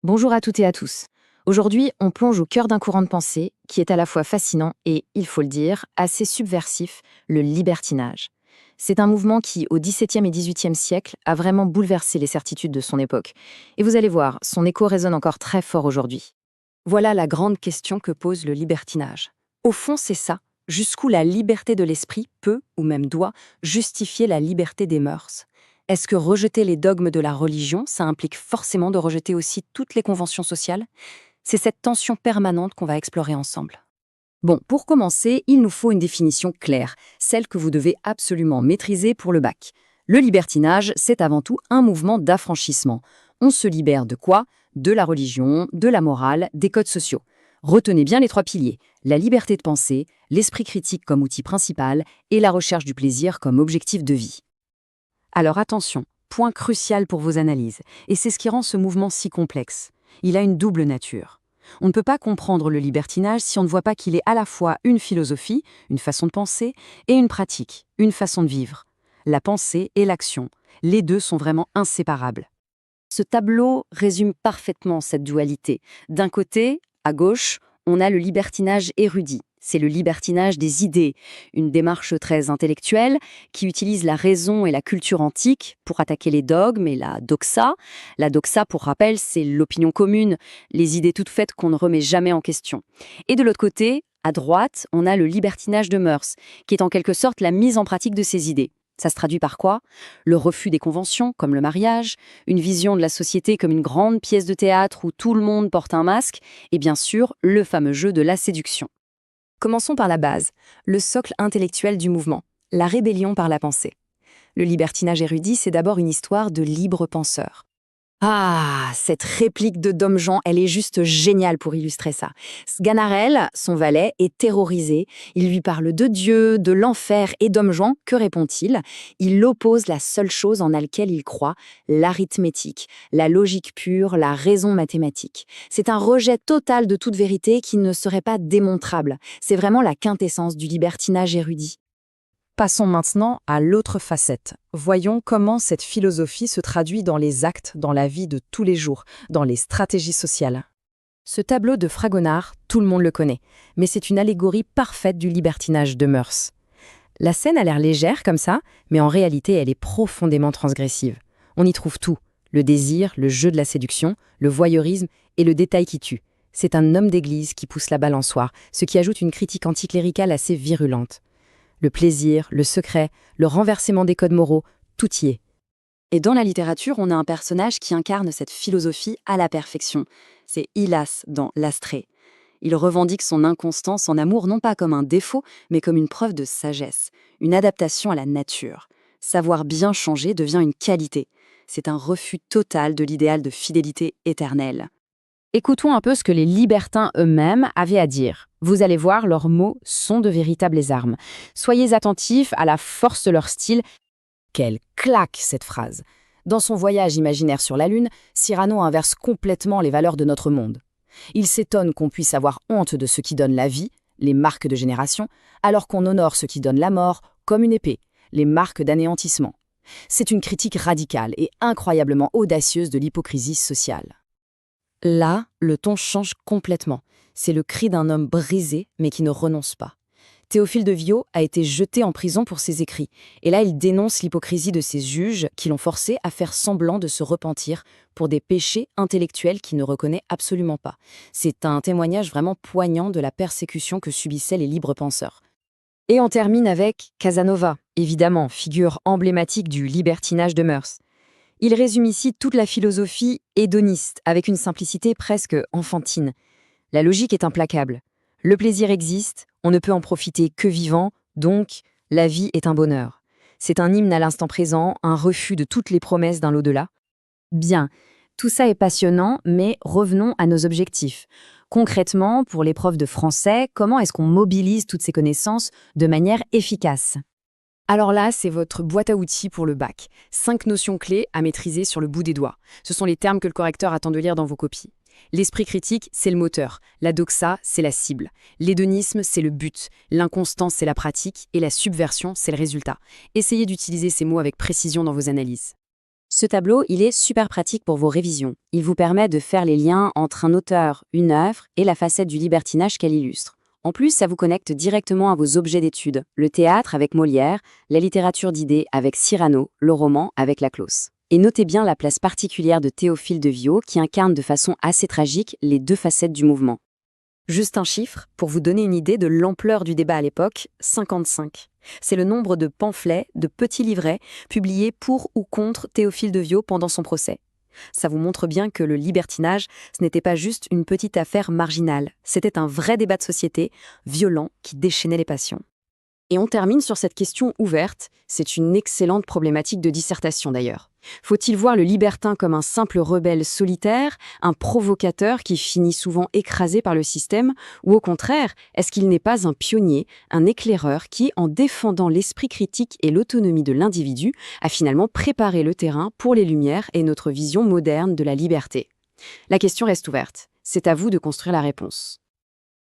Bonjour à toutes et à tous. Aujourd'hui, on plonge au cœur d'un courant de pensée qui est à la fois fascinant et, il faut le dire, assez subversif, le libertinage. C'est un mouvement qui, au XVIIe et XVIIIe siècle, a vraiment bouleversé les certitudes de son époque. Et vous allez voir, son écho résonne encore très fort aujourd'hui. Voilà la grande question que pose le libertinage. Au fond, c'est ça. Jusqu'où la liberté de l'esprit peut, ou même doit, justifier la liberté des mœurs? Est-ce que rejeter les dogmes de la religion, ça implique forcément de rejeter aussi toutes les conventions sociales? C'est cette tension permanente qu'on va explorer ensemble. Bon, pour commencer, il nous faut une définition claire, celle que vous devez absolument maîtriser pour le bac. Le libertinage, c'est avant tout un mouvement d'affranchissement. On se libère de quoi? De la religion, de la morale, des codes sociaux. Retenez bien les trois piliers, la liberté de penser, l'esprit critique comme outil principal et la recherche du plaisir comme objectif de vie. Alors attention, point crucial pour vos analyses, et c'est ce qui rend ce mouvement si complexe. Il a une double nature. On ne peut pas comprendre le libertinage si on ne voit pas qu'il est à la fois une philosophie, une façon de penser, et une pratique, une façon de vivre. La pensée et l'action, les deux sont vraiment inséparables. Ce tableau résume parfaitement cette dualité. D'un côté, à gauche, on a le libertinage érudit. C'est le libertinage des idées, une démarche très intellectuelle qui utilise la raison et la culture antique pour attaquer les dogmes et la doxa. La doxa, pour rappel, c'est l'opinion commune, les idées toutes faites qu'on ne remet jamais en question. Et de l'autre côté, à droite, on a le libertinage de mœurs, qui est en quelque sorte la mise en pratique de ces idées. Ça se traduit par quoi? Le refus des conventions, comme le mariage, une vision de la société comme une grande pièce de théâtre où tout le monde porte un masque, et bien sûr, le fameux jeu de la séduction. Commençons par la base, le socle intellectuel du mouvement, la rébellion par la pensée. Le libertinage érudit, c'est d'abord une histoire de libres penseurs. Ah, cette réplique de Dom Juan, elle est juste géniale pour illustrer ça. Sganarelle, son valet, est terrorisé. Il lui parle de Dieu, de l'enfer, et Dom Juan, que répond-il? Il oppose la seule chose en laquelle il croit, l'arithmétique, la logique pure, la raison mathématique. C'est un rejet total de toute vérité qui ne serait pas démontrable. C'est vraiment la quintessence du libertinage érudit. Passons maintenant à l'autre facette. Voyons comment cette philosophie se traduit dans les actes, dans la vie de tous les jours, dans les stratégies sociales. Ce tableau de Fragonard, tout le monde le connaît, mais c'est une allégorie parfaite du libertinage de mœurs. La scène a l'air légère comme ça, mais en réalité elle est profondément transgressive. On y trouve tout, le désir, le jeu de la séduction, le voyeurisme et le détail qui tue. C'est un homme d'église qui pousse la balançoire, ce qui ajoute une critique anticléricale assez virulente. Le plaisir, le secret, le renversement des codes moraux, tout y est. Et dans la littérature, on a un personnage qui incarne cette philosophie à la perfection. C'est Hylas dans L'Astrée. Il revendique son inconstance en amour non pas comme un défaut, mais comme une preuve de sagesse, une adaptation à la nature. Savoir bien changer devient une qualité. C'est un refus total de l'idéal de fidélité éternelle. Écoutons un peu ce que les libertins eux-mêmes avaient à dire. Vous allez voir, leurs mots sont de véritables armes. Soyez attentifs à la force de leur style. Quelle claque cette phrase! Dans son voyage imaginaire sur la Lune, Cyrano inverse complètement les valeurs de notre monde. Il s'étonne qu'on puisse avoir honte de ce qui donne la vie, les marques de génération, alors qu'on honore ce qui donne la mort comme une épée, les marques d'anéantissement. C'est une critique radicale et incroyablement audacieuse de l'hypocrisie sociale. Là, le ton change complètement. C'est le cri d'un homme brisé, mais qui ne renonce pas. Théophile de Viau a été jeté en prison pour ses écrits. Et là, il dénonce l'hypocrisie de ses juges qui l'ont forcé à faire semblant de se repentir pour des péchés intellectuels qu'il ne reconnaît absolument pas. C'est un témoignage vraiment poignant de la persécution que subissaient les libres penseurs. Et on termine avec Casanova, évidemment, figure emblématique du libertinage de mœurs. Il résume ici toute la philosophie hédoniste, avec une simplicité presque enfantine. La logique est implacable. Le plaisir existe, on ne peut en profiter que vivant, donc la vie est un bonheur. C'est un hymne à l'instant présent, un refus de toutes les promesses d'un l'au-delà. Bien, tout ça est passionnant, mais revenons à nos objectifs. Concrètement, pour l'épreuve de français, comment est-ce qu'on mobilise toutes ces connaissances de manière efficace ? Alors là, c'est votre boîte à outils pour le bac. 5 notions clés à maîtriser sur le bout des doigts. Ce sont les termes que le correcteur attend de lire dans vos copies. L'esprit critique, c'est le moteur. La doxa, c'est la cible. L'hédonisme, c'est le but. L'inconstance, c'est la pratique. Et la subversion, c'est le résultat. Essayez d'utiliser ces mots avec précision dans vos analyses. Ce tableau, il est super pratique pour vos révisions. Il vous permet de faire les liens entre un auteur, une œuvre et la facette du libertinage qu'elle illustre. En plus, ça vous connecte directement à vos objets d'étude, le théâtre avec Molière, la littérature d'idées avec Cyrano, le roman avec Laclos. Et notez bien la place particulière de Théophile de Viau qui incarne de façon assez tragique les deux facettes du mouvement. Juste un chiffre, pour vous donner une idée de l'ampleur du débat à l'époque, 55. C'est le nombre de pamphlets, de petits livrets, publiés pour ou contre Théophile de Viau pendant son procès. Ça vous montre bien que le libertinage, ce n'était pas juste une petite affaire marginale, c'était un vrai débat de société, violent, qui déchaînait les passions. Et on termine sur cette question ouverte. C'est une excellente problématique de dissertation d'ailleurs. Faut-il voir le libertin comme un simple rebelle solitaire, un provocateur qui finit souvent écrasé par le système, ou au contraire, est-ce qu'il n'est pas un pionnier, un éclaireur qui, en défendant l'esprit critique et l'autonomie de l'individu, a finalement préparé le terrain pour les Lumières et notre vision moderne de la liberté? La question reste ouverte. C'est à vous de construire la réponse.